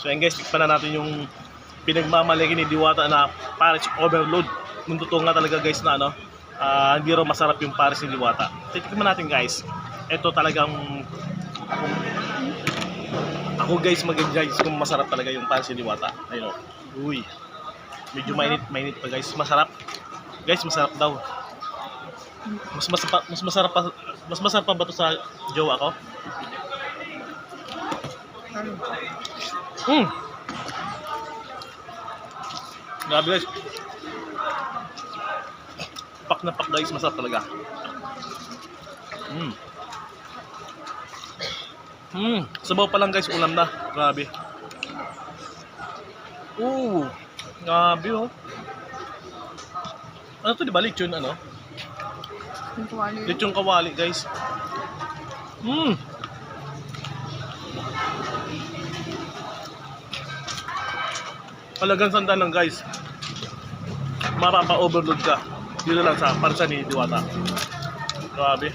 So yan guys, tikpan na natin yung pinagmamalaki ni Diwata na Paris Overload. Nung totoo nga talaga guys na ano, hindi raw masarap yung Paris ni Diwata. Titikman natin guys. Ito talagang ako guys mag-judge kung masarap talaga yung Paris ni Diwata. Ayun o. Uy. Medyo mainit pa guys. Masarap. Guys, masarap daw. Mas masarap pa ba ito sa jowa ko? Grabe guys. Pak na pak guys, masarap talaga. Sabaw pa lang guys, ulam na. Grabe. Grabe oh. Ano to, di ba? Lechon ano? Lechon kawali guys. Talagang sandaan lang guys. Mapapa-overload ka. Dito lang sa parsa ni Diwata. Grabe.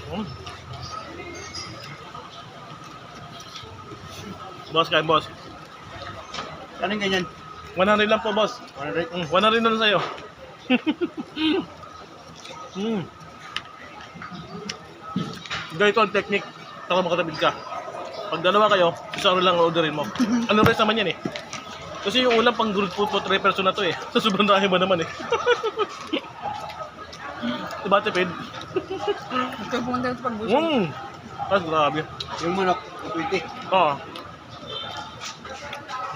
Boss, kain boss. Anong ganyan? 100 lang po boss. 100? 100 na lang sa'yo. Ganito ang technique. Taka makatabig ka. Pag dalawa kayo, isa lang orderin mo. Ano rin naman yan eh. Kasi yung ulam pang group food po 3 person na to eh. Sa sobrang dami ba naman eh. Diba tipid? Nagkapunta sa pag-busog. Grabe. Yung manok, 20. Oo.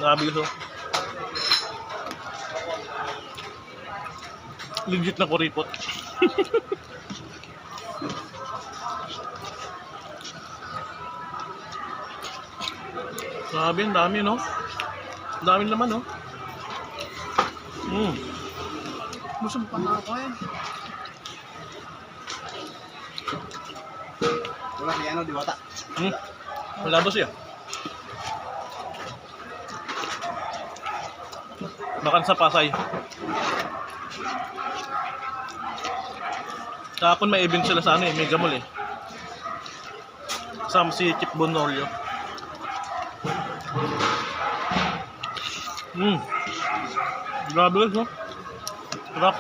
Grabe ito. Legit na kuripot. Grabe, ang dami no? Ang dami naman no? Busog pa nga ako eh. Wala si ano, Diwata. Wala ba siya? Makan sa Pasay. Kahapon may event sila sa ano eh, Mega Mall eh. Kasama si Chip Bonolio. Grabe guys no? Sarap.